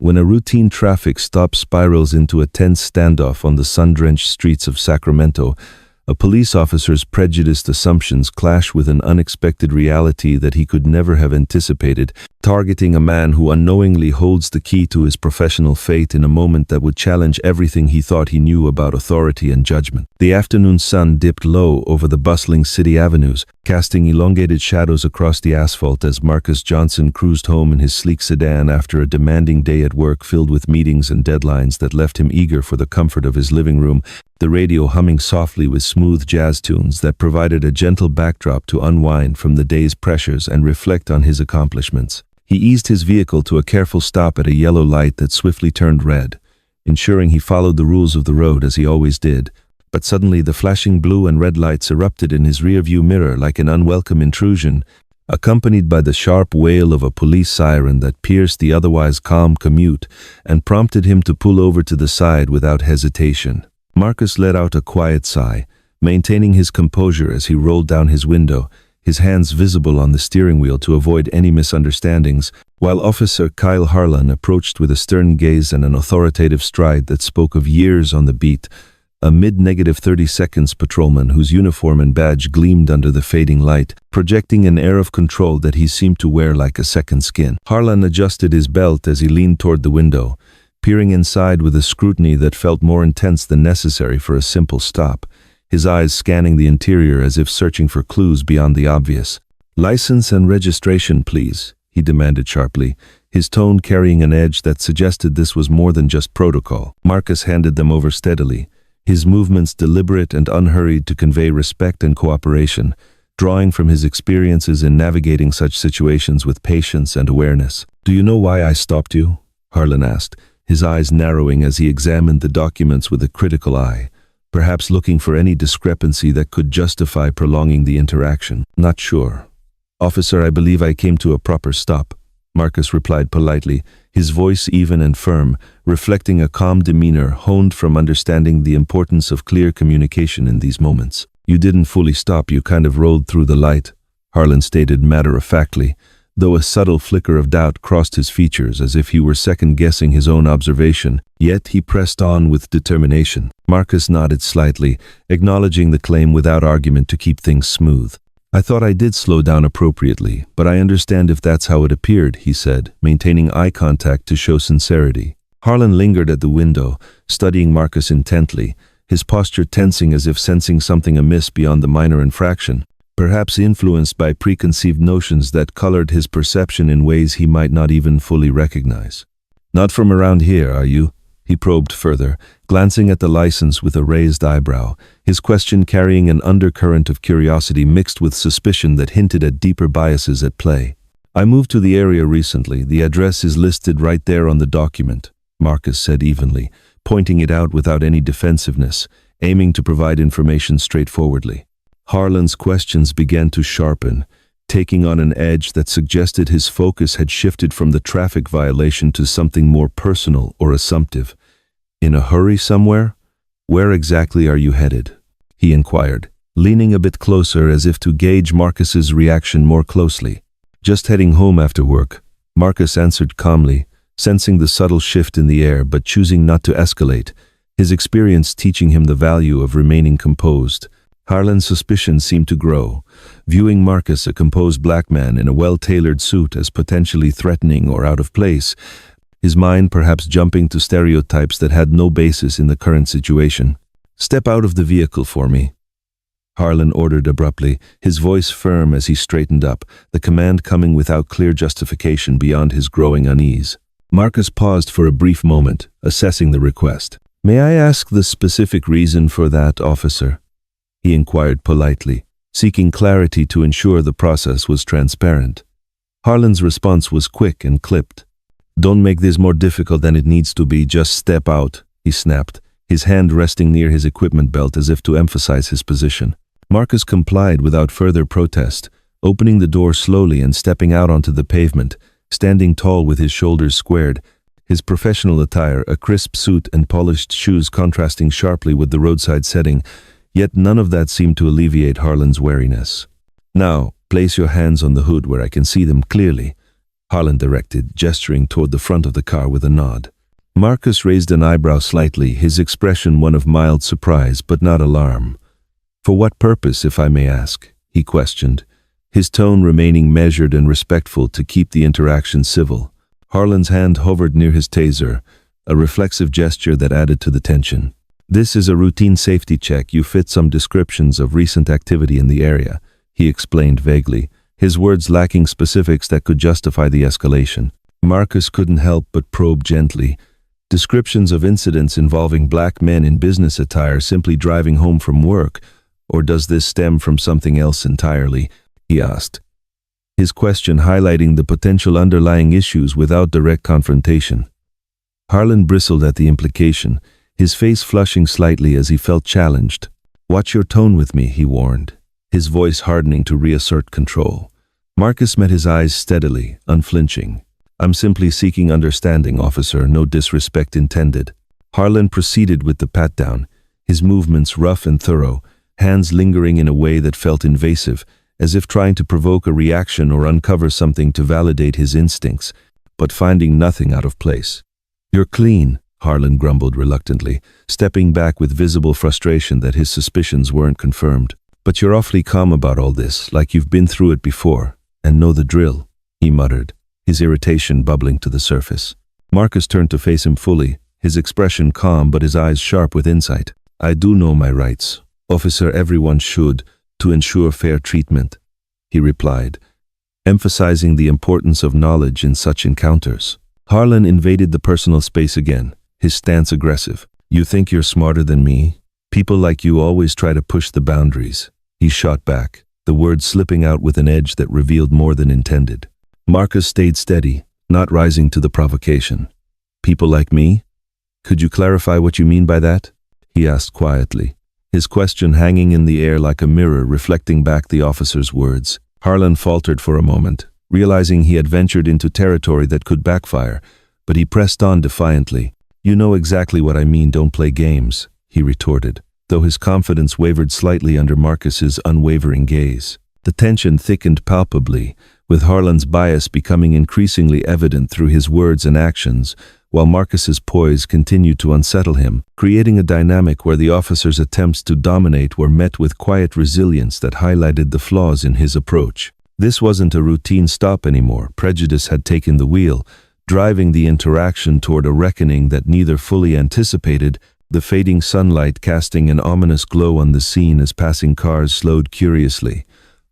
When a routine traffic stop spirals into a tense standoff on the sun-drenched streets of Sacramento, a police officer's prejudiced assumptions clash with an unexpected reality that he could never have anticipated, targeting a man who unknowingly holds the key to his professional fate in a moment that would challenge everything he thought he knew about authority and judgment. The afternoon sun dipped low over the bustling city avenues, casting elongated shadows across the asphalt as Marcus Johnson cruised home in his sleek sedan after a demanding day at work filled with meetings and deadlines that left him eager for the comfort of his living room, the radio humming softly with smooth jazz tunes that provided a gentle backdrop to unwind from the day's pressures and reflect on his accomplishments. He eased his vehicle to a careful stop at a yellow light that swiftly turned red, ensuring he followed the rules of the road as he always did. But suddenly the flashing blue and red lights erupted in his rearview mirror like an unwelcome intrusion, accompanied by the sharp wail of a police siren that pierced the otherwise calm commute and prompted him to pull over to the side without hesitation. Marcus let out a quiet sigh, maintaining his composure as he rolled down his window, his hands visible on the steering wheel to avoid any misunderstandings, while Officer Kyle Harlan approached with a stern gaze and an authoritative stride that spoke of years on the beat, a mid-30 seconds patrolman whose uniform and badge gleamed under the fading light, projecting an air of control that he seemed to wear like a second skin. Harlan adjusted his belt as he leaned toward the window, peering inside with a scrutiny that felt more intense than necessary for a simple stop, his eyes scanning the interior as if searching for clues beyond the obvious. "License and registration, please," he demanded sharply, his tone carrying an edge that suggested this was more than just protocol. Marcus handed them over steadily, his movements deliberate and unhurried to convey respect and cooperation, drawing from his experiences in navigating such situations with patience and awareness. "Do you know why I stopped you?" Harlan asked, his eyes narrowing as he examined the documents with a critical eye, perhaps looking for any discrepancy that could justify prolonging the interaction. "Not sure. Officer, I believe I came to a proper stop," Marcus replied politely, his voice even and firm, reflecting a calm demeanor honed from understanding the importance of clear communication in these moments. "You didn't fully stop, you kind of rolled through the light," Harlan stated matter-of-factly, though a subtle flicker of doubt crossed his features as if he were second-guessing his own observation. Yet he pressed on with determination. Marcus nodded slightly, acknowledging the claim without argument to keep things smooth. "I thought I did slow down appropriately, but I understand if that's how it appeared," he said, maintaining eye contact to show sincerity. Harlan lingered at the window, studying Marcus intently, his posture tensing as if sensing something amiss beyond the minor infraction, perhaps influenced by preconceived notions that colored his perception in ways he might not even fully recognize. "Not from around here, are you?" he probed further, glancing at the license with a raised eyebrow, his question carrying an undercurrent of curiosity mixed with suspicion that hinted at deeper biases at play. "I moved to the area recently. The address is listed right there on the document," Marcus said evenly, pointing it out without any defensiveness, aiming to provide information straightforwardly. Harlan's questions began to sharpen, taking on an edge that suggested his focus had shifted from the traffic violation to something more personal or assumptive. "In a hurry somewhere? Where exactly are you headed?" he inquired, leaning a bit closer as if to gauge Marcus's reaction more closely. "Just heading home after work," Marcus answered calmly, sensing the subtle shift in the air but choosing not to escalate, his experience teaching him the value of remaining composed. Harlan's suspicion seemed to grow, viewing Marcus, a composed black man in a well-tailored suit, as potentially threatening or out of place, his mind perhaps jumping to stereotypes that had no basis in the current situation. "Step out of the vehicle for me," Harlan ordered abruptly, his voice firm as he straightened up, the command coming without clear justification beyond his growing unease. Marcus paused for a brief moment, assessing the request. "May I ask the specific reason for that, officer?" he inquired politely, seeking clarity to ensure the process was transparent. Harlan's response was quick and clipped. "Don't make this more difficult than it needs to be, just step out," he snapped, his hand resting near his equipment belt as if to emphasize his position. Marcus complied without further protest, opening the door slowly and stepping out onto the pavement, standing tall with his shoulders squared, his professional attire, a crisp suit and polished shoes contrasting sharply with the roadside setting. Yet none of that seemed to alleviate Harlan's wariness. "Now, place your hands on the hood where I can see them clearly," Harlan directed, gesturing toward the front of the car with a nod. Marcus raised an eyebrow slightly, his expression one of mild surprise but not alarm. "For what purpose, if I may ask?" he questioned, his tone remaining measured and respectful to keep the interaction civil. Harlan's hand hovered near his taser, a reflexive gesture that added to the tension. "This is a routine safety check. You fit some descriptions of recent activity in the area," he explained vaguely, his words lacking specifics that could justify the escalation. Marcus couldn't help but probe gently. "Descriptions of incidents involving black men in business attire simply driving home from work, or does this stem from something else entirely?" he asked, his question highlighting the potential underlying issues without direct confrontation. Harlan bristled at the implication, his face flushing slightly as he felt challenged. "Watch your tone with me," he warned, his voice hardening to reassert control. Marcus met his eyes steadily, unflinching. "I'm simply seeking understanding, officer, no disrespect intended." Harlan proceeded with the pat-down, his movements rough and thorough, hands lingering in a way that felt invasive, as if trying to provoke a reaction or uncover something to validate his instincts, but finding nothing out of place. "You're clean," Harlan grumbled reluctantly, stepping back with visible frustration that his suspicions weren't confirmed. "But you're awfully calm about all this, like you've been through it before, and know the drill," he muttered, his irritation bubbling to the surface. Marcus turned to face him fully, his expression calm but his eyes sharp with insight. "I do know my rights, officer. Everyone should, to ensure fair treatment," he replied, emphasizing the importance of knowledge in such encounters. Harlan invaded the personal space again, his stance aggressive. "You think you're smarter than me? People like you always try to push the boundaries," he shot back, the words slipping out with an edge that revealed more than intended. Marcus stayed steady, not rising to the provocation. "People like me? Could you clarify what you mean by that?" he asked quietly, his question hanging in the air like a mirror reflecting back the officer's words. Harlan faltered for a moment, realizing he had ventured into territory that could backfire, but he pressed on defiantly. "You know exactly what I mean, don't play games," he retorted, though his confidence wavered slightly under Marcus's unwavering gaze. The tension thickened palpably, with Harlan's bias becoming increasingly evident through his words and actions, while Marcus's poise continued to unsettle him, creating a dynamic where the officer's attempts to dominate were met with quiet resilience that highlighted the flaws in his approach. This wasn't a routine stop anymore. Prejudice had taken the wheel, driving the interaction toward a reckoning that neither fully anticipated, the fading sunlight casting an ominous glow on the scene as passing cars slowed curiously,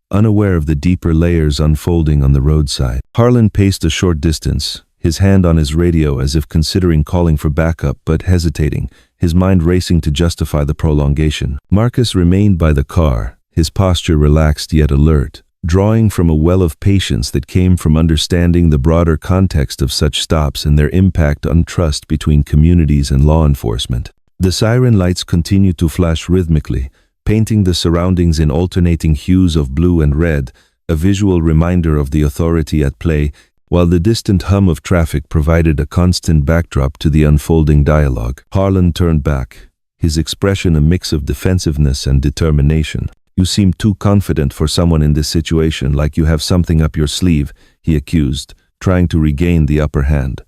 unaware of the deeper layers unfolding on the roadside. Harlan paced a short distance, his hand on his radio as if considering calling for backup but hesitating, his mind racing to justify the prolongation. Marcus remained by the car, his posture relaxed yet alert, drawing from a well of patience that came from understanding the broader context of such stops and their impact on trust between communities and law enforcement. The siren lights continued to flash rhythmically, painting the surroundings in alternating hues of blue and red, a visual reminder of the authority at play, while the distant hum of traffic provided a constant backdrop to the unfolding dialogue. Harlan turned back, his expression a mix of defensiveness and determination. "You seem too confident for someone in this situation, like you have something up your sleeve," he accused, trying to regain the upper hand.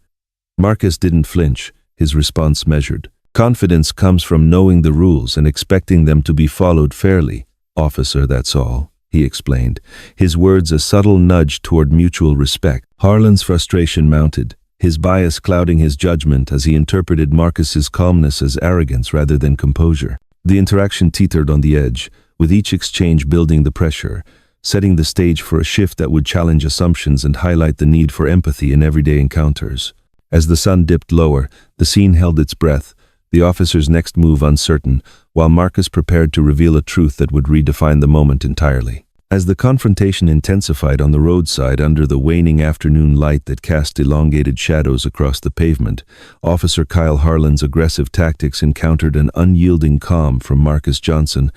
Marcus didn't flinch, his response measured. "Confidence comes from knowing the rules and expecting them to be followed fairly, officer, that's all," he explained, his words a subtle nudge toward mutual respect. Harlan's frustration mounted, his bias clouding his judgment as he interpreted Marcus's calmness as arrogance rather than composure. The interaction teetered on the edge, with each exchange building the pressure, setting the stage for a shift that would challenge assumptions and highlight the need for empathy in everyday encounters. As the sun dipped lower, the scene held its breath, the officer's next move uncertain, while Marcus prepared to reveal a truth that would redefine the moment entirely. As the confrontation intensified on the roadside under the waning afternoon light that cast elongated shadows across the pavement, Officer Kyle Harlan's aggressive tactics encountered an unyielding calm from Marcus Johnson,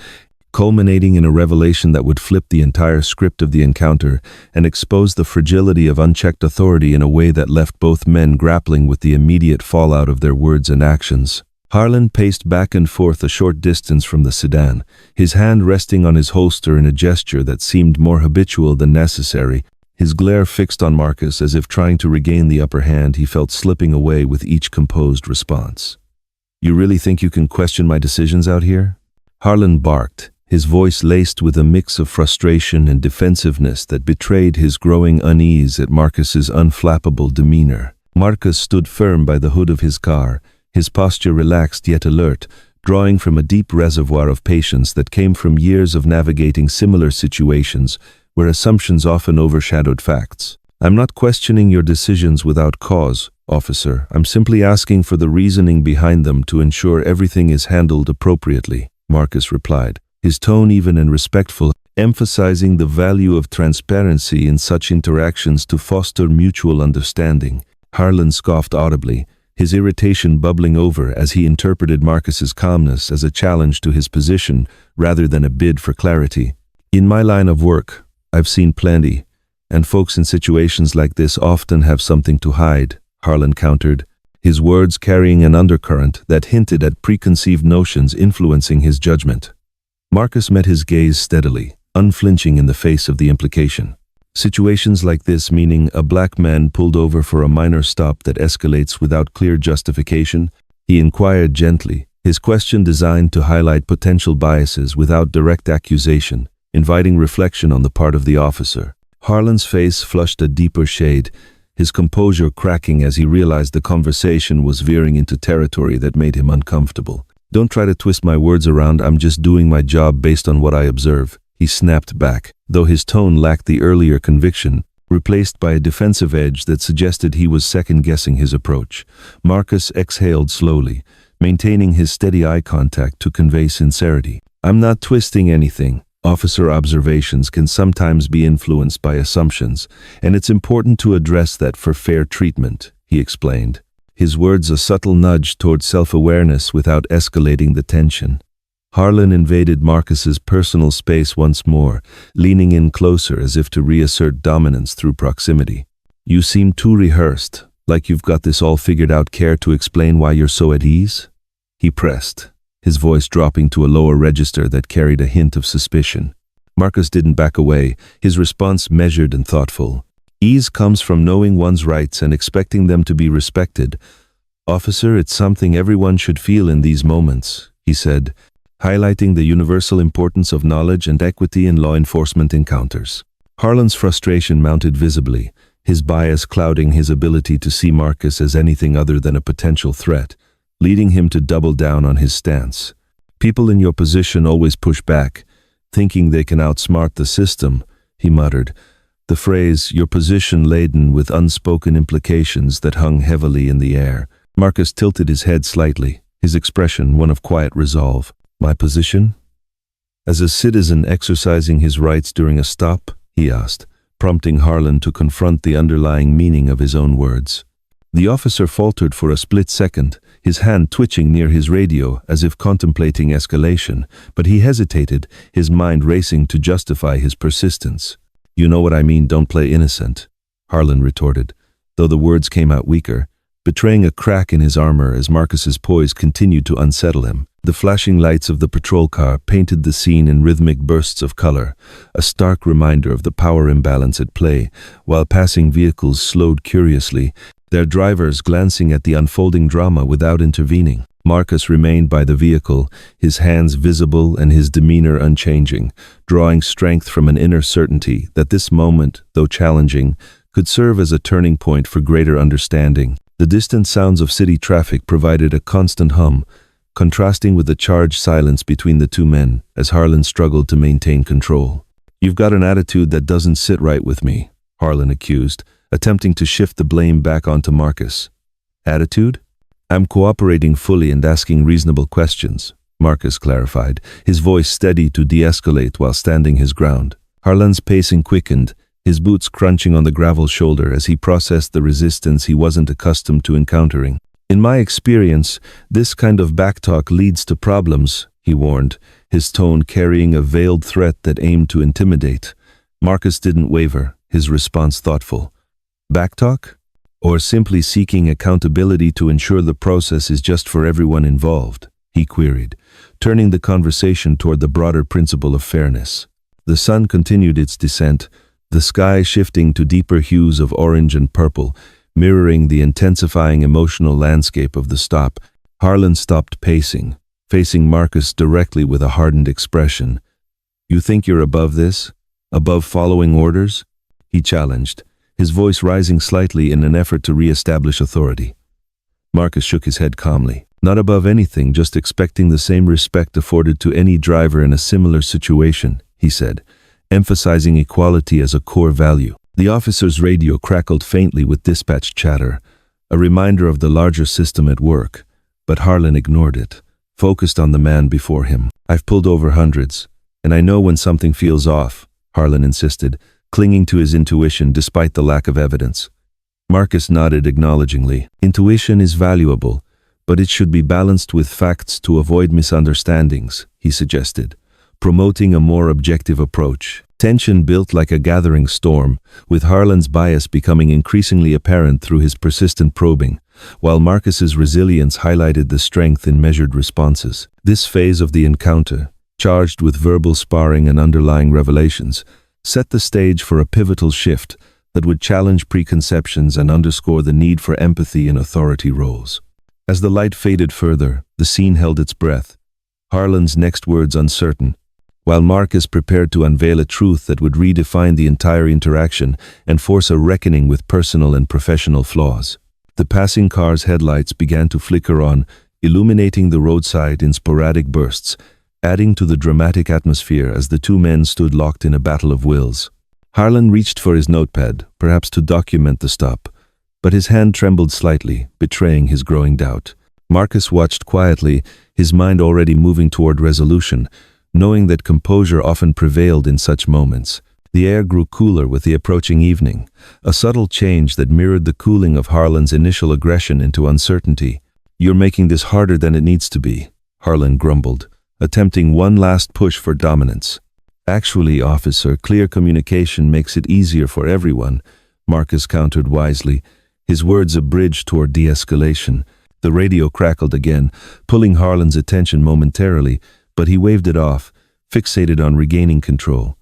culminating in a revelation that would flip the entire script of the encounter and expose the fragility of unchecked authority in a way that left both men grappling with the immediate fallout of their words and actions. Harlan paced back and forth a short distance from the sedan, his hand resting on his holster in a gesture that seemed more habitual than necessary, His glare fixed on Marcus as if trying to regain the upper hand he felt slipping away with each composed response. "You really think you can question my decisions out here?" Harlan barked, his voice laced with a mix of frustration and defensiveness that betrayed his growing unease at Marcus's unflappable demeanor. Marcus stood firm by the hood of his car, his posture relaxed yet alert, drawing from a deep reservoir of patience that came from years of navigating similar situations where assumptions often overshadowed facts. "I'm not questioning your decisions without cause, officer. I'm simply asking for the reasoning behind them to ensure everything is handled appropriately," Marcus replied, his tone even and respectful, emphasizing the value of transparency in such interactions to foster mutual understanding. Harlan scoffed audibly, his irritation bubbling over as he interpreted Marcus's calmness as a challenge to his position rather than a bid for clarity. "In my line of work, I've seen plenty, and folks in situations like this often have something to hide," Harlan countered, his words carrying an undercurrent that hinted at preconceived notions influencing his judgment. Marcus met his gaze steadily, unflinching in the face of the implication. "Situations like this, meaning a black man pulled over for a minor stop that escalates without clear justification?" he inquired gently, his question designed to highlight potential biases without direct accusation, inviting reflection on the part of the officer. Harlan's face flushed a deeper shade, his composure cracking as he realized the conversation was veering into territory that made him uncomfortable. "Don't try to twist my words around. I'm just doing my job based on what I observe," he snapped back, though his tone lacked the earlier conviction, replaced by a defensive edge that suggested he was second-guessing his approach. Marcus exhaled slowly, maintaining his steady eye contact to convey sincerity. "I'm not twisting anything. Officer observations can sometimes be influenced by assumptions, and it's important to address that for fair treatment," he explained, his words a subtle nudge toward self-awareness without escalating the tension. Harlan invaded Marcus's personal space once more, leaning in closer as if to reassert dominance through proximity. "You seem too rehearsed, like you've got this all figured out. Care to explain why you're so at ease?" he pressed, his voice dropping to a lower register that carried a hint of suspicion. Marcus didn't back away, his response measured and thoughtful. "Ease comes from knowing one's rights and expecting them to be respected. Officer, it's something everyone should feel in these moments," he said, highlighting the universal importance of knowledge and equity in law enforcement encounters. Harlan's frustration mounted visibly, his bias clouding his ability to see Marcus as anything other than a potential threat, leading him to double down on his stance. "People in your position always push back, thinking they can outsmart the system," he muttered, the phrase "your position" laden with unspoken implications that hung heavily in the air. Marcus tilted his head slightly, his expression one of quiet resolve. "My position? As a citizen exercising his rights during a stop?" he asked, prompting Harlan to confront the underlying meaning of his own words. The officer faltered for a split second, his hand twitching near his radio as if contemplating escalation, but he hesitated, his mind racing to justify his persistence. "You know what I mean, don't play innocent," Harlan retorted, though the words came out weaker, betraying a crack in his armor as Marcus's poise continued to unsettle him. The flashing lights of the patrol car painted the scene in rhythmic bursts of color, a stark reminder of the power imbalance at play, while passing vehicles slowed curiously, their drivers glancing at the unfolding drama without intervening. Marcus remained by the vehicle, his hands visible and his demeanor unchanging, drawing strength from an inner certainty that this moment, though challenging, could serve as a turning point for greater understanding. The distant sounds of city traffic provided a constant hum, contrasting with the charged silence between the two men as Harlan struggled to maintain control. "You've got an attitude that doesn't sit right with me," Harlan accused, attempting to shift the blame back onto Marcus. "Attitude? I'm cooperating fully and asking reasonable questions," Marcus clarified, his voice steady to de-escalate while standing his ground. Harlan's pacing quickened, his boots crunching on the gravel shoulder as he processed the resistance he wasn't accustomed to encountering. "In my experience, this kind of backtalk leads to problems," he warned, his tone carrying a veiled threat that aimed to intimidate. Marcus didn't waver, his response thoughtful. "Backtalk? Or simply seeking accountability to ensure the process is just for everyone involved?" he queried, turning the conversation toward the broader principle of fairness. The sun continued its descent, the sky shifting to deeper hues of orange and purple, mirroring the intensifying emotional landscape of the stop. Harlan stopped pacing, facing Marcus directly with a hardened expression. "You think you're above this? Above following orders?" he challenged, his voice rising slightly in an effort to re-establish authority. Marcus shook his head calmly. "Not above anything, just expecting the same respect afforded to any driver in a similar situation," he said, emphasizing equality as a core value. The officer's radio crackled faintly with dispatch chatter, a reminder of the larger system at work, but Harlan ignored it, focused on the man before him. "I've pulled over hundreds, and I know when something feels off," Harlan insisted, clinging to his intuition despite the lack of evidence. Marcus nodded acknowledgingly. "Intuition is valuable, but it should be balanced with facts to avoid misunderstandings," he suggested, promoting a more objective approach. Tension built like a gathering storm, with Harlan's bias becoming increasingly apparent through his persistent probing, while Marcus's resilience highlighted the strength in measured responses. This phase of the encounter, charged with verbal sparring and underlying revelations, set the stage for a pivotal shift that would challenge preconceptions and underscore the need for empathy in authority roles. As the light faded further, the scene held its breath, Harlan's next words uncertain, while Marcus prepared to unveil a truth that would redefine the entire interaction and force a reckoning with personal and professional flaws. The passing car's headlights began to flicker on, illuminating the roadside in sporadic bursts, adding to the dramatic atmosphere as the two men stood locked in a battle of wills. Harlan reached for his notepad, perhaps to document the stop, but his hand trembled slightly, betraying his growing doubt. Marcus watched quietly, his mind already moving toward resolution, knowing that composure often prevailed in such moments. The air grew cooler with the approaching evening, a subtle change that mirrored the cooling of Harlan's initial aggression into uncertainty. "You're making this harder than it needs to be," Harlan grumbled, attempting one last push for dominance. "Actually, officer, clear communication makes it easier for everyone," Marcus countered wisely, his words a bridge toward de-escalation. The radio crackled again, pulling Harlan's attention momentarily, but he waved it off, fixated on regaining control.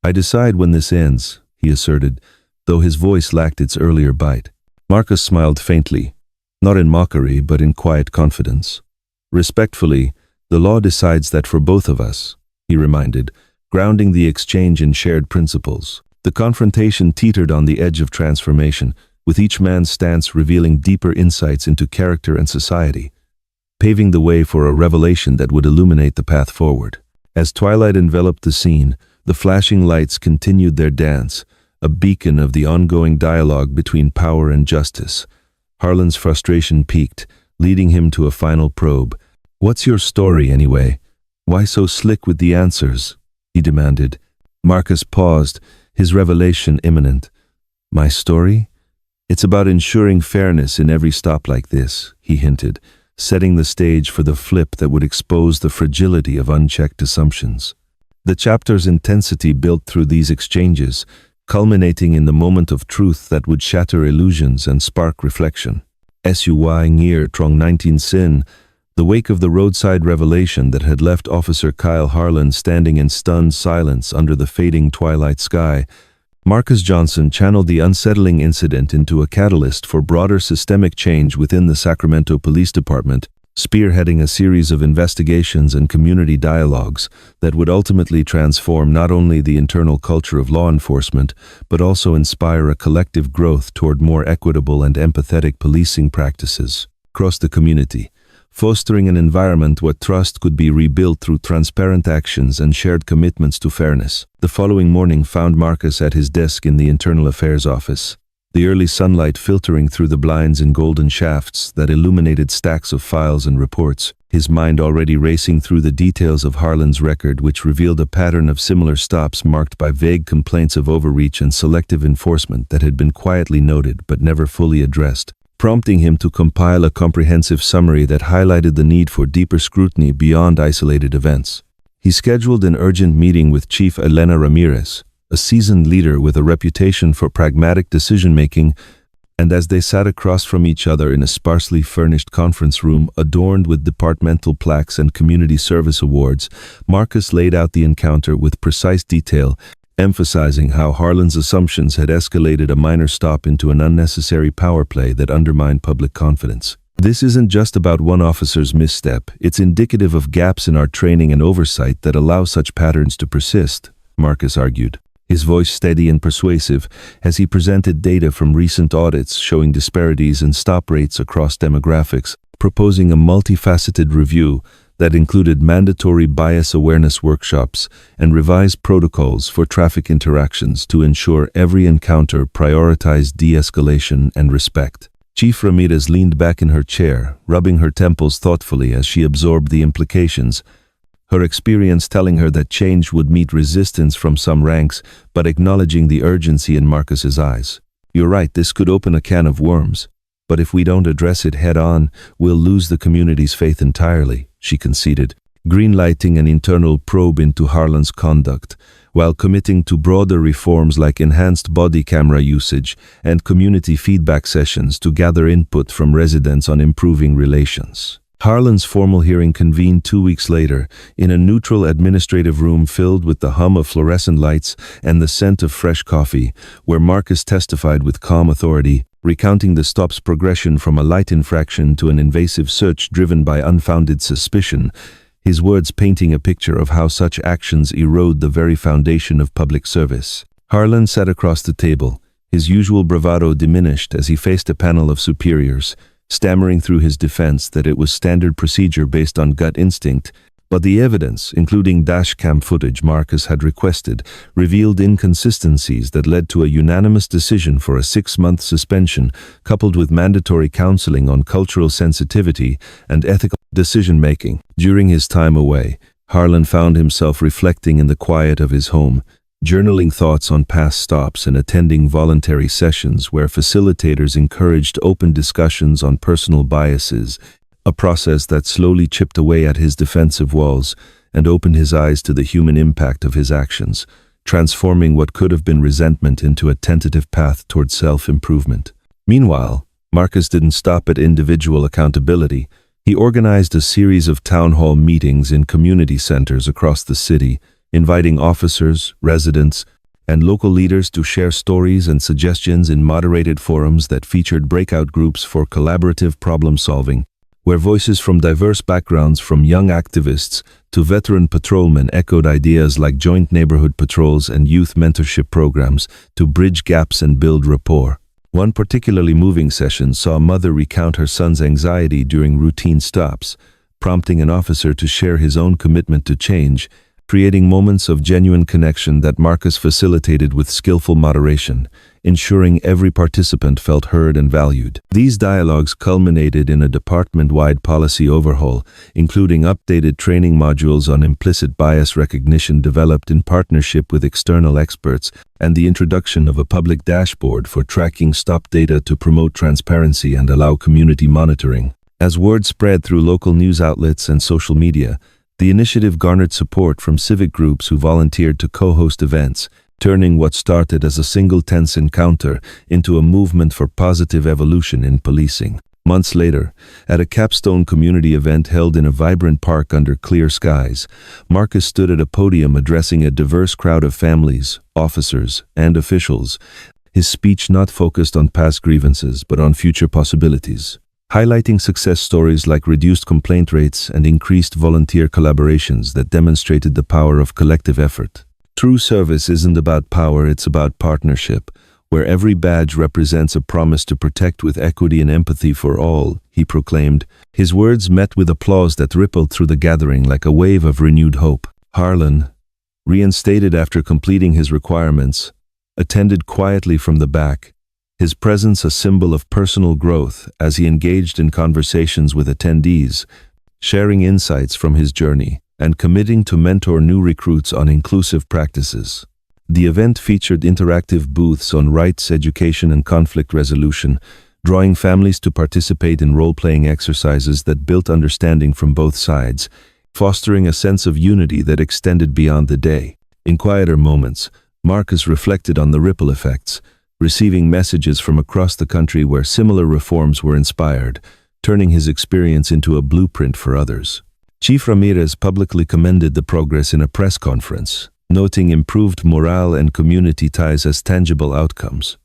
"I decide when this ends," he asserted, though his voice lacked its earlier bite. Marcus smiled faintly, not in mockery but in quiet confidence. "Respectfully, the law decides that for both of us," he reminded, grounding the exchange in shared principles. The confrontation teetered on the edge of transformation, with each man's stance revealing deeper insights into character and society, paving the way for a revelation that would illuminate the path forward. As twilight enveloped the scene, the flashing lights continued their dance, a beacon of the ongoing dialogue between power and justice. Harlan's frustration peaked, leading him to a final probe. "What's your story, anyway? Why so slick with the answers?" he demanded. Marcus paused, his revelation imminent. "My story? It's about ensuring fairness in every stop like this," he hinted, setting the stage for the flip that would expose the fragility of unchecked assumptions. The chapter's intensity built through these exchanges, culminating in the moment of truth that would shatter illusions and spark reflection. Suy ngir trong 19 sin, the wake of the roadside revelation that had left Officer Kyle Harlan standing in stunned silence under the fading twilight sky, Marcus Johnson channeled the unsettling incident into a catalyst for broader systemic change within the Sacramento Police Department, spearheading a series of investigations and community dialogues that would ultimately transform not only the internal culture of law enforcement, but also inspire a collective growth toward more equitable and empathetic policing practices across the community, fostering an environment where trust could be rebuilt through transparent actions and shared commitments to fairness. The following morning found Marcus at his desk in the Internal Affairs office, the early sunlight filtering through the blinds in golden shafts that illuminated stacks of files and reports, his mind already racing through the details of Harlan's record, which revealed a pattern of similar stops marked by vague complaints of overreach and selective enforcement that had been quietly noted but never fully addressed, prompting him to compile a comprehensive summary that highlighted the need for deeper scrutiny beyond isolated events. He scheduled an urgent meeting with Chief Elena Ramirez, a seasoned leader with a reputation for pragmatic decision-making, and as they sat across from each other in a sparsely furnished conference room adorned with departmental plaques and community service awards, Marcus laid out the encounter with precise detail, emphasizing how Harlan's assumptions had escalated a minor stop into an unnecessary power play that undermined public confidence. This isn't just about one officer's misstep, it's indicative of gaps in our training and oversight that allow such patterns to persist, Marcus argued, his voice steady and persuasive as he presented data from recent audits showing disparities in stop rates across demographics, proposing a multifaceted review that included mandatory bias awareness workshops and revised protocols for traffic interactions to ensure every encounter prioritized de-escalation and respect. Chief Ramirez leaned back in her chair, rubbing her temples thoughtfully as she absorbed the implications, her experience telling her that change would meet resistance from some ranks, but acknowledging the urgency in Marcus's eyes. "You're right, this could open a can of worms. But if we don't address it head-on, we'll lose the community's faith entirely," she conceded, greenlighting an internal probe into Harlan's conduct, while committing to broader reforms like enhanced body camera usage and community feedback sessions to gather input from residents on improving relations. Harlan's formal hearing convened 2 weeks later in a neutral administrative room filled with the hum of fluorescent lights and the scent of fresh coffee, where Marcus testified with calm authority, recounting the stop's progression from a light infraction to an invasive search driven by unfounded suspicion, his words painting a picture of how such actions erode the very foundation of public service. Harlan sat across the table, his usual bravado diminished as he faced a panel of superiors, stammering through his defense that it was standard procedure based on gut instinct, but the evidence, including dashcam footage Marcus had requested, revealed inconsistencies that led to a unanimous decision for a 6-month suspension, coupled with mandatory counseling on cultural sensitivity and ethical decision-making. During his time away, Harlan found himself reflecting in the quiet of his home, journaling thoughts on past stops and attending voluntary sessions where facilitators encouraged open discussions on personal biases, a process that slowly chipped away at his defensive walls and opened his eyes to the human impact of his actions, transforming what could have been resentment into a tentative path toward self-improvement. Meanwhile, Marcus didn't stop at individual accountability. He organized a series of town hall meetings in community centers across the city, inviting officers, residents, and local leaders to share stories and suggestions in moderated forums that featured breakout groups for collaborative problem-solving, where voices from diverse backgrounds, from young activists to veteran patrolmen, echoed ideas like joint neighborhood patrols and youth mentorship programs to bridge gaps and build rapport. One particularly moving session saw a mother recount her son's anxiety during routine stops, prompting an officer to share his own commitment to change, creating moments of genuine connection that Marcus facilitated with skillful moderation, ensuring every participant felt heard and valued. These dialogues culminated in a department-wide policy overhaul, including updated training modules on implicit bias recognition developed in partnership with external experts, and the introduction of a public dashboard for tracking stop data to promote transparency and allow community monitoring. As word spread through local news outlets and social media, the initiative garnered support from civic groups who volunteered to co-host events, turning what started as a single tense encounter into a movement for positive evolution in policing. Months later, at a capstone community event held in a vibrant park under clear skies, Marcus stood at a podium addressing a diverse crowd of families, officers, and officials, his speech not focused on past grievances but on future possibilities, highlighting success stories like reduced complaint rates and increased volunteer collaborations that demonstrated the power of collective effort. True service isn't about power, it's about partnership, where every badge represents a promise to protect with equity and empathy for all, he proclaimed. His words met with applause that rippled through the gathering like a wave of renewed hope. Harlan, reinstated after completing his requirements, attended quietly from the back, his presence a symbol of personal growth as he engaged in conversations with attendees, sharing insights from his journey and committing to mentor new recruits on inclusive practices. The event featured interactive booths on rights education and conflict resolution, drawing families to participate in role-playing exercises that built understanding from both sides, fostering a sense of unity that extended beyond the day. In quieter moments, Marcus reflected on the ripple effects, receiving messages from across the country where similar reforms were inspired, turning his experience into a blueprint for others. Chief Ramirez publicly commended the progress in a press conference, noting improved morale and community ties as tangible outcomes.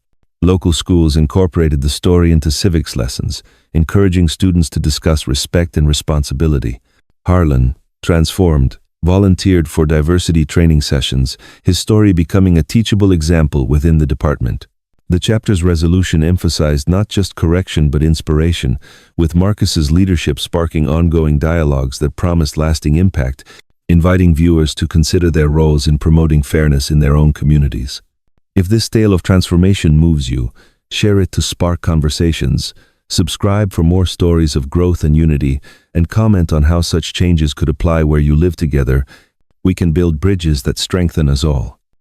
Local schools incorporated the story into civics lessons, encouraging students to discuss respect and responsibility. Harlan, transformed, volunteered for diversity training sessions, his story becoming a teachable example within the department. The chapter's resolution emphasized not just correction but inspiration, with Marcus's leadership sparking ongoing dialogues that promised lasting impact, inviting viewers to consider their roles in promoting fairness in their own communities. If this tale of transformation moves you, share it to spark conversations, subscribe for more stories of growth and unity, and comment on how such changes could apply where you live together. We can build bridges that strengthen us all.